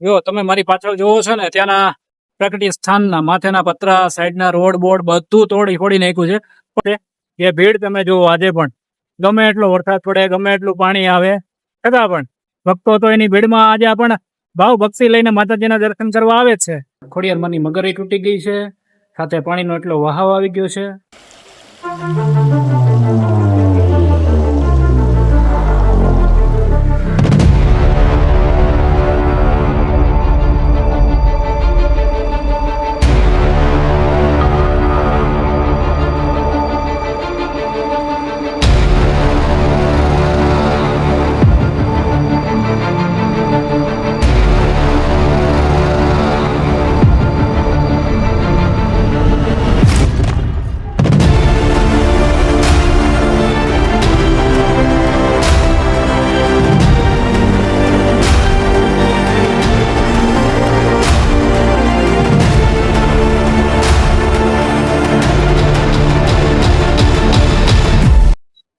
જો તમે મારી પાછળ જોવો છો ને ત્યાંના પ્રકૃતિ સ્થાનના માથેના પતરા સાઈડના રોડ બોર્ડ બધું ફોડી નાખ્યું છે. પણ એ ભીડ તમે જુઓ આજે પણ ગમે એટલો વરસાદ પડે ગમે એટલું પાણી આવે છતાં પણ ભક્તો તો એની ભીડમાં આજે પણ ભાવ ભક્તિ લઈને માતાજીના દર્શન કરવા આવે છે. ખોડિયારમાંની મગર તૂટી ગઈ છે, સાથે પાણીનો એટલો વહાવ આવી ગયો છે.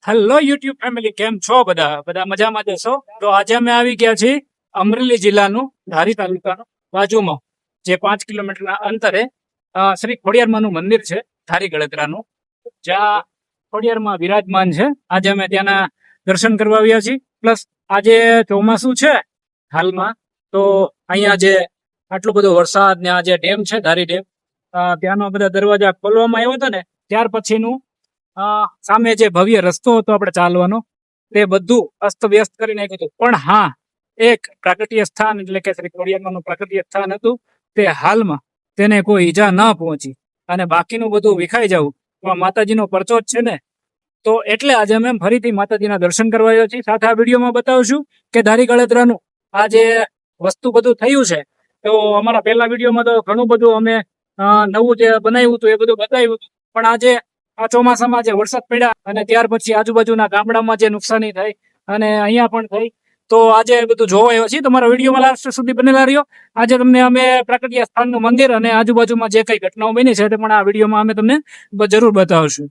હેલો યુટ્યુબ ફેમિલી, કેમ છો બધા મજામાં જશો? તો આજે અમે આવી ગયા છીએ અમરેલી જિલ્લાનું ધારી તાલુકાનું બાજુમાં જે 5 કિલોમીટરના અંતરે શ્રી ખોડિયારમાંનું મંદિર છે ધારી ગળતરાનું, જ્યાં ખોડિયારમાં વિરાજમાન છે. આજે અમે ત્યાંના દર્શન કરવા આવ્યા છીએ. પ્લસ આજે ચોમાસું છે હાલમાં, તો અહીંયા જે આટલો બધો વરસાદ ને આ જે ડેમ છે ધારી ડેમ, ત્યાંનો બધા દરવાજા ખોલવામાં આવ્યો હતો ને ત્યાર પછીનું સામે જે ભવ્ય રસ્તો હતો આપણે ચાલવાનો, તે બધું અસ્ત વ્યસ્ત કરી નાખ્યું હતું. પણ હા, એક પ્રાકૃતિક સ્થાન એટલે કે શ્રી ખોડિયારમાંનું પ્રાકૃતિક સ્થાન હતું, તે હાલમાં તેને કોઈ ઈજા ન પહોંચી અને બાકીનું બધું વિખાઈ જવું માતાજીનો પરચો જ છે ને. તો એટલે આજે અમે ફરીથી માતાજીના દર્શન કરવા આવ્યા છીએ. સાથે આ વિડીયોમાં બતાવશું કે ધારી ગળતરાનું આ જે વસ્તુ બધું થયું છે, તો અમારા પહેલા વિડીયોમાં તો ઘણું બધું અમે નવું જે બનાવ્યું હતું એ બધું બતાવ્યું હતું. પણ આજે આ ચોમાસામાં જે વરસાદ પડ્યા અને ત્યાર પછી આજુબાજુના ગામડામાં જે નુકસાની થઈ અને અહીંયા પણ થઈ, તો આજે બધું જોવા આવ્યો છીએ. તમારા વિડીયોમાં લાસ્ટ સુધી બનેલા રહ્યો. આજે તમને અમે પ્રાકૃતિક સ્થાનનું મંદિર અને આજુબાજુમાં જે કઈ ઘટનાઓ બની છે તે પણ આ વિડીયોમાં અમે તમને જરૂર બતાવશું.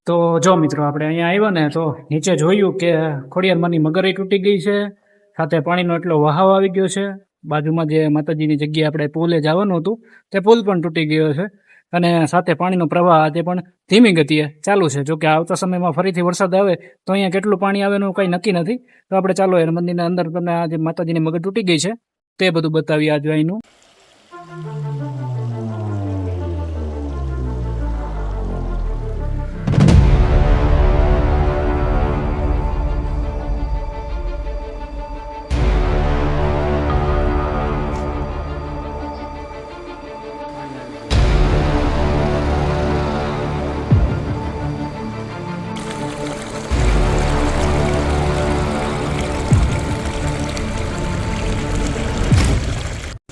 તો જો મિત્રો, આપણે અહીંયા આવ્યા ને તો નીચે જોયું કે ખોડિયારમાંની મગર તૂટી ગઈ છે, સાથે પાણીનો એટલો વહાવ આવી ગયો છે. બાજુમાં જે માતાજીની જગ્યાએ આપણે પુલે જવાનું હતું તે પુલ પણ તૂટી ગયો છે અને સાથે પાણીનો પ્રવાહ આજે પણ ધીમી ગતિએ ચાલુ છે. જોકે આવતા સમયમાં ફરીથી વરસાદ આવે તો અહીંયા કેટલું પાણી આવે એનું કંઈ નક્કી નથી. તો આપણે ચાલો એ મંદિરના અંદર તમને આ જે માતાજીની મગર તૂટી ગઈ છે તે બધું બતાવીએ આજે અહીંનું.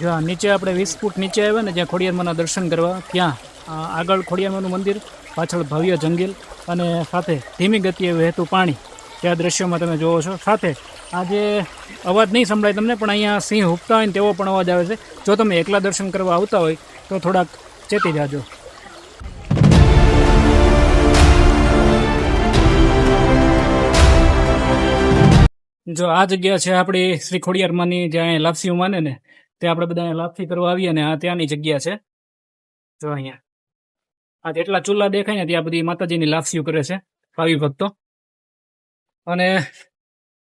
જો નીચે આપણે 20 ફૂટ નીચે આવ્યા ને જ્યાં ખોડિયારમાંના દર્શન કરવા, ત્યાં આગળ ખોડિયારમાંનું મંદિર, પાછળ ભવ્ય જંગલ અને સાથે ધીમી ગતિએ વહેતું પાણી, ત્યાં દ્રશ્યોમાં તમે જોવો છો. સાથે આજે અવાજ નહીં સંભળાય તમને, પણ અહીંયા સિંહ હુંકતા હોય ને તેવો પણ અવાજ આવે છે. જો તમે એકલા દર્શન કરવા આવતા હોય તો થોડાક ચેતી જાજો. જો આ જગ્યા છે આપણી શ્રી ખોડિયારમાંની, જ્યાં લાપસીઓ માને ને તે આપણે બધા લાપસી કરવા આવીએ ને આ ત્યાંની જગ્યા છે. જો અહીંયા આ જેટલા ચૂલા દેખાય ને ત્યાં બધી માતાજીની લાપસીઓ કરે છે ભાવિ ભક્તો. અને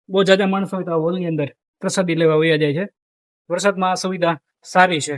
બહુ જાજા માણસો હોય તો આ હોલની અંદર પ્રસાદી લેવા વયા જાય છે. વરસાદમાં આ સુવિધા સારી છે.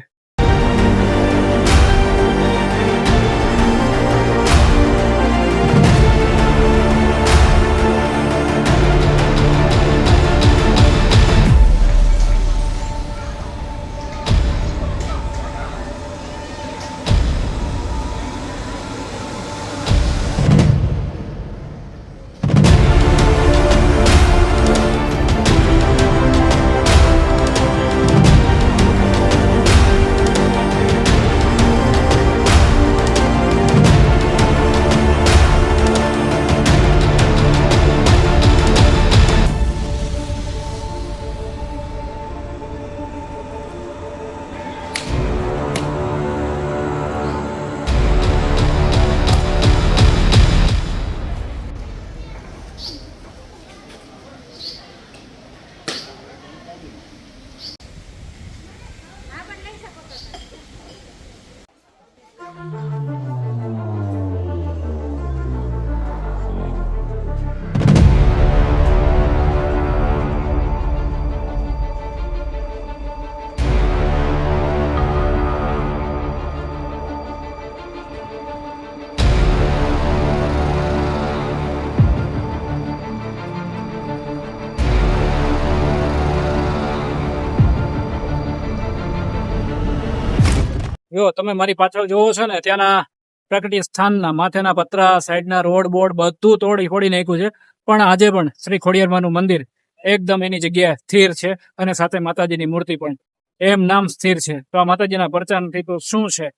જો તમે મારી પાછળ જોવો છો ને, ત્યાંના પ્રકૃતિ સ્થાનના માથેના પતરા, સાઈડના રોડ બોર્ડ બધું તોડી ફોડી નાખ્યું છે. પણ આજે પણ શ્રી ખોડિયારમાંનું મંદિર એકદમ એની જગ્યાએ સ્થિર છે, અને સાથે માતાજીની મૂર્તિ પણ એમ નામ સ્થિર છે. તો આ માતાજીના પરચાનથી તો શું છે,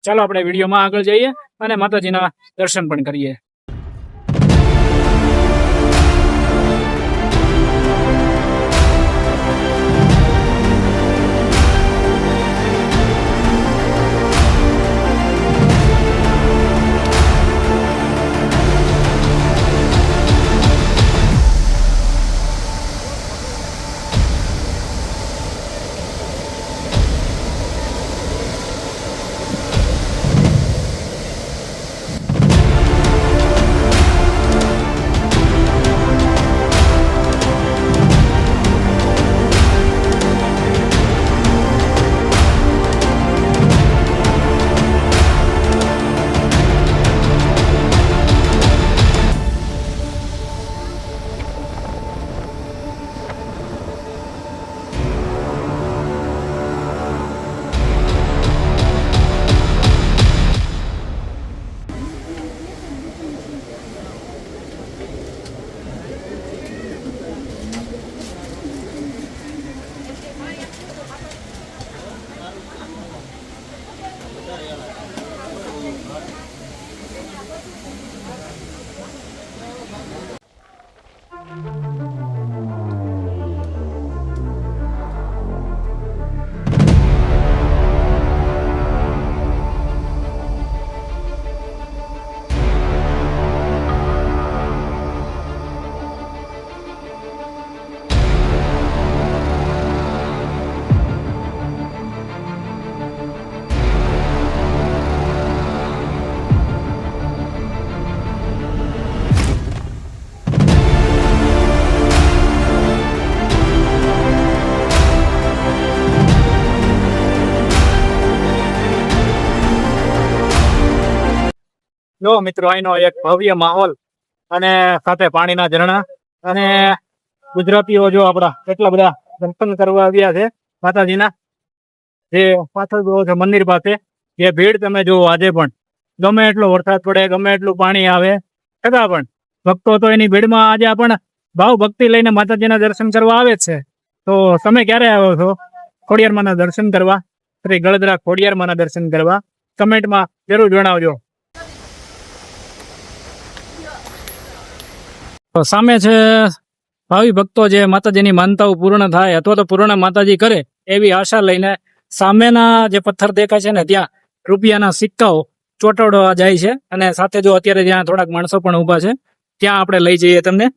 ચાલો આપણે વિડીયોમાં આગળ જઈએ અને માતાજીના દર્શન પણ કરીએ. જો મિત્રો, અહીંનો એક ભવ્ય માહોલ અને સાથે પાણીના ઝરણા, અને ગુજરાતીઓ જો આપણા કેટલા બધા દર્શન કરવા આવ્યા છે માતાજીના. જે પાછળ જોવો છો મંદિર પાસે જે ભીડ તમે જુઓ, આજે પણ ગમે એટલો વરસાદ પડે, ગમે એટલું પાણી આવે, છતાં પણ ભક્તો તો એની ભીડમાં આજે પણ ભાવ ભક્તિ લઈને માતાજીના દર્શન કરવા આવે છે. તો તમે ક્યારે આવ્યો છો ખોડિયારમાંના દર્શન કરવા, શ્રી ગળદરા ખોડિયારમાંના દર્શન કરવા? કમેન્ટમાં જરૂર જણાવજો. તો સામે છે ભાવિ ભક્તો જે માતાજીની માનતાઓ પૂર્ણ થાય અથવા તો પૂર્ણ માતાજી કરે એવી આશા લઈને સામેના જે પથ્થર દેખાય છે ને ત્યાં રૂપિયાના સિક્કાઓ ચોંટાડવા જાય છે અને સાથે જો અત્યારે જ્યાં થોડાક માણસો પણ ઊભા છે ત્યાં આપણે લઈ જઈએ તમને.